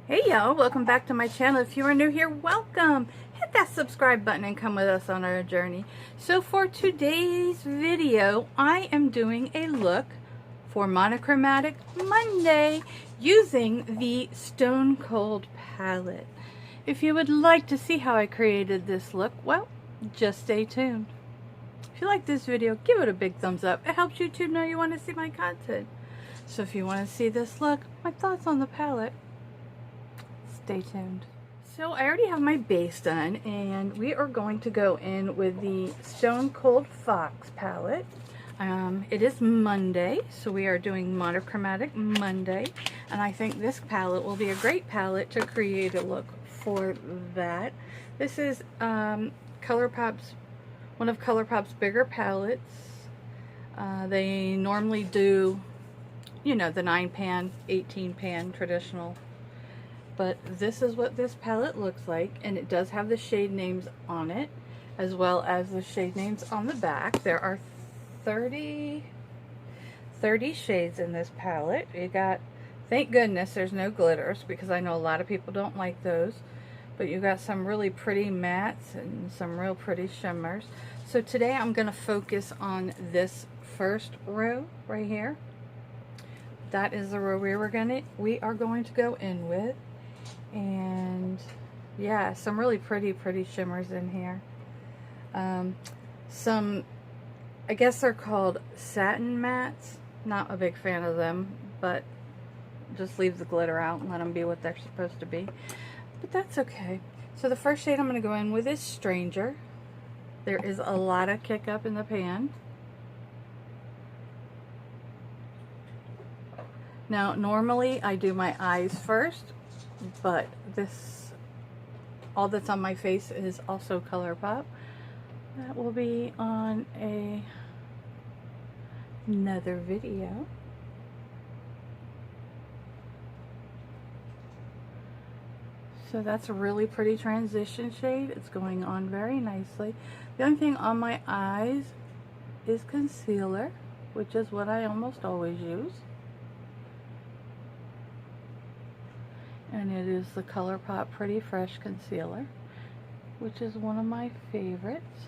Hey y'all, welcome back to my channel. If you are new here, welcome. Hit that subscribe button and come with us on our journey. So for today's video, I am doing a look for Monochromatic Monday using the Stone Cold palette. If you would like to see how I created this look, well, just stay tuned. If you like this video, give it a big thumbs up. It helps YouTube know you want to see my content. So if you want to see this look, my thoughts on the palette, stay tuned. So I already have my base done, and we are going to go in with the Stone Cold Fox palette. It is Monday, so we are doing Monochromatic Monday, and I think this palette will be a great palette to create a look for that. This is ColourPop's, one of ColourPop's bigger palettes. They normally do, you know, the 9-pan, 18-pan traditional. But this is what this palette looks like, and it does have the shade names on it, as well as the shade names on the back. There are 30 shades in this palette. You got, thank goodness there's no glitters, because I know a lot of people don't like those. But you got some really pretty mattes and some real pretty shimmers. So today I'm going to focus on this first row right here. That is the row we are going to go in with. And yeah, some really pretty shimmers in here. Some, I guess they're called satin mattes. Not a big fan of them, but just leave the glitter out and let them be what they're supposed to be. But that's okay. So the first shade I'm going to go in with is Stranger. There is a lot of kick up in the pan. Now normally I do my eyes first, but this, all that's on my face is also ColourPop. That will be on another video. So that's a really pretty transition shade. It's going on very nicely. The only thing on my eyes is concealer, which is what I almost always use. And it is the ColourPop Pretty Fresh Concealer, which is one of my favorites.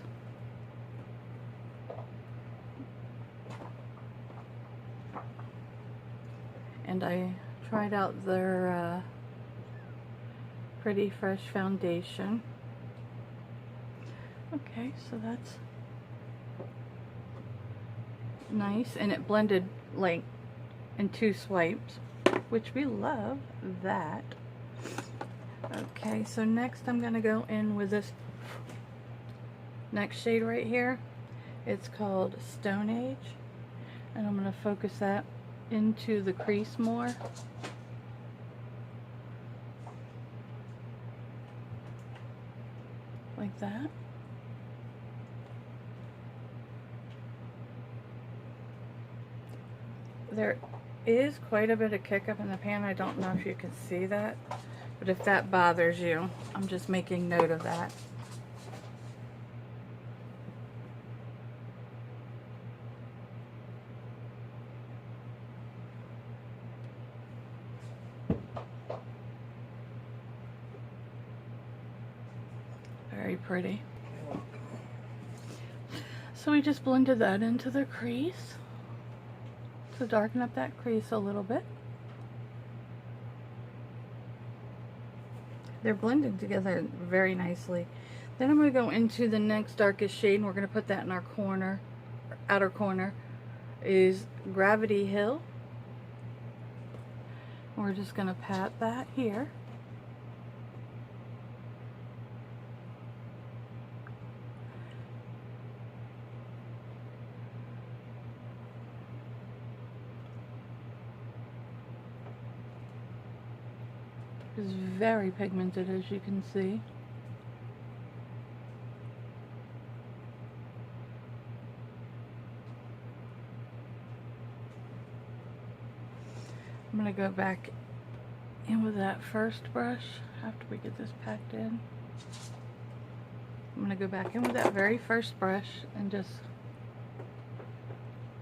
And I tried out their Pretty Fresh foundation. Okay, so that's nice, and it blended like in 2 swipes, which we love that. Okay, so next I'm going to go in with this next shade right here. It's called Stone Age, and I'm going to focus that into the crease more. Like that. There is quite a bit of kick up in the pan. I don't know if you can see that, but if that bothers you, I'm just making note of that. Very pretty. So we just blended that into the crease to darken up that crease a little bit. They're blended together very nicely. Then I'm going to go into the next darkest shade, and we're going to put that in our corner, outer corner, is Gravity Hill. We're just going to pat that here. Is very pigmented, as you can see. I'm going to go back in with that first brush after we get this packed in. I'm going to go back in with that very first brush and just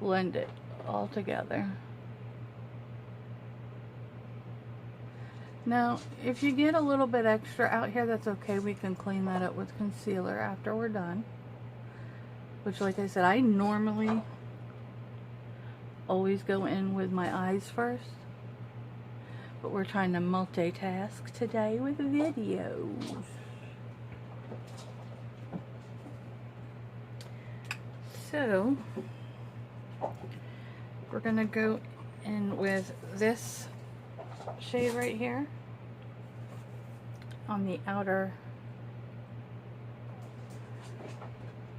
blend it all together. Now, if you get a little bit extra out here, that's okay. We can clean that up with concealer after we're done. Which, like I said, I normally always go in with my eyes first. But we're trying to multitask today with videos. So, we're going to go in with this shade right here on the outer,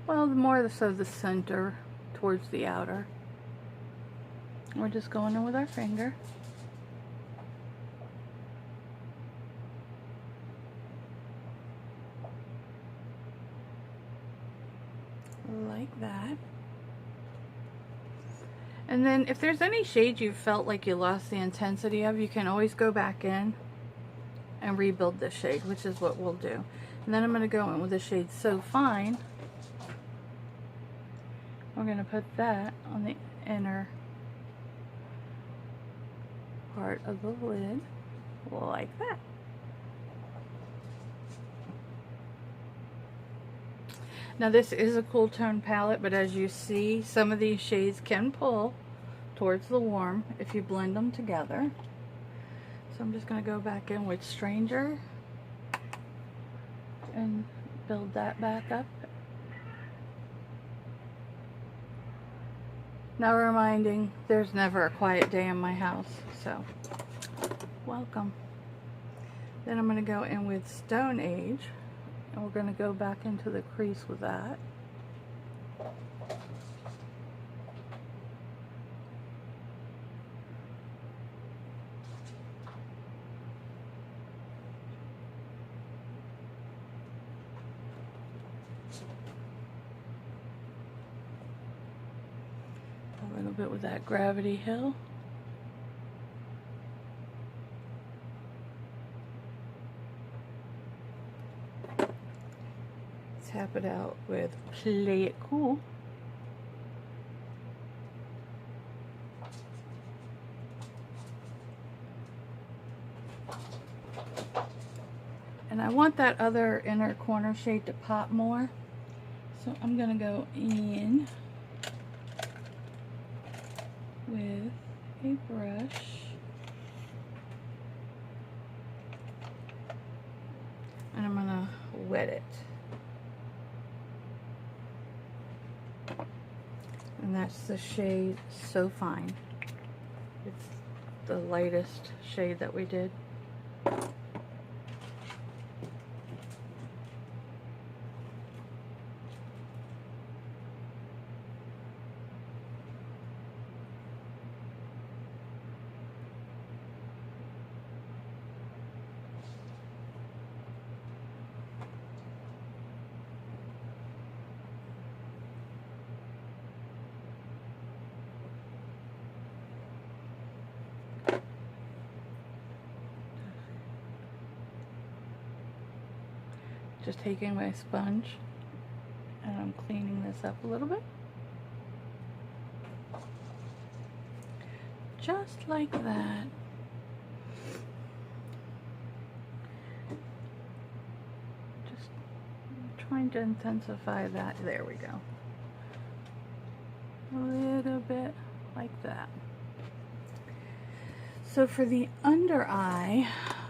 well, more so the center towards the outer. We're just going in with our finger. Like that. And then if there's any shade you felt like you lost the intensity of, you can always go back in and rebuild this shade, which is what we'll do. And then I'm going to go in with the shade So Fine. We're going to put that on the inner part of the lid, like that. Now this is a cool tone palette, but as you see, some of these shades can pull towards the warm if you blend them together. So I'm just going to go back in with Stranger and build that back up. Now reminding, there's never a quiet day in my house, so welcome. Then I'm going to go in with Stone Age. And we're going to go back into the crease with that. A little bit with that Gravity Hill. Tap it out with Play It Cool. And I want that other inner corner shade to pop more. So I'm going to go in with a brush. And I'm going to wet it. And that's the shade So Fine. It's the lightest shade that we did. Just taking my sponge and I'm cleaning this up a little bit. Just like that. Just trying to intensify that. There we go. A little bit like that. So for the under eye,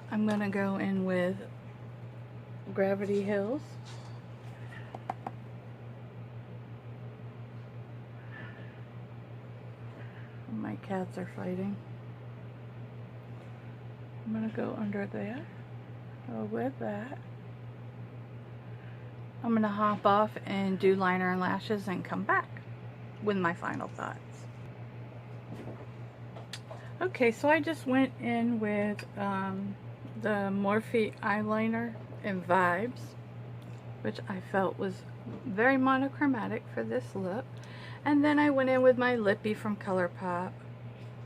I'm going to go in with Gravity Hills. My cats are fighting. I'm going to go under there. With that, I'm going to hop off and do liner and lashes and come back with my final thoughts. Okay, so I just went in with the Morphe eyeliner in Vibes, which I felt was very monochromatic for this look. And then I went in with my lippy from ColourPop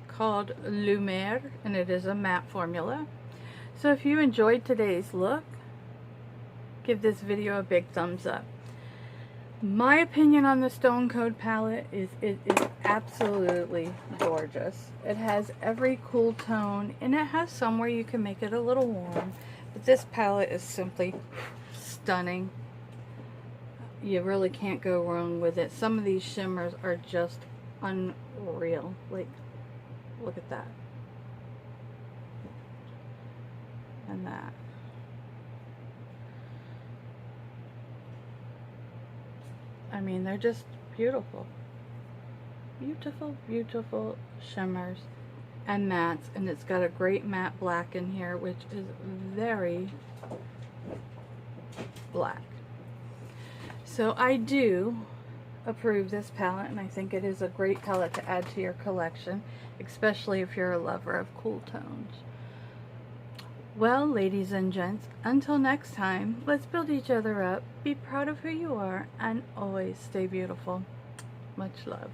called Lumiere, and it is a matte formula. So if you enjoyed today's look, give this video a big thumbs up. My opinion on the Stone Cold palette is it is absolutely gorgeous. It has every cool tone, and it has somewhere you can make it a little warm. But this palette is simply stunning. You really can't go wrong with it. Some of these shimmers are just unreal. Like, look at that. And that. I mean, they're just beautiful. Beautiful, beautiful shimmers and mattes. And it's got a great matte black in here, which is very black. So I do approve this palette, and I think it is a great palette to add to your collection, especially if you're a lover of cool tones. Well, ladies and gents, until next time, let's build each other up, be proud of who you are, and always stay beautiful. Much love.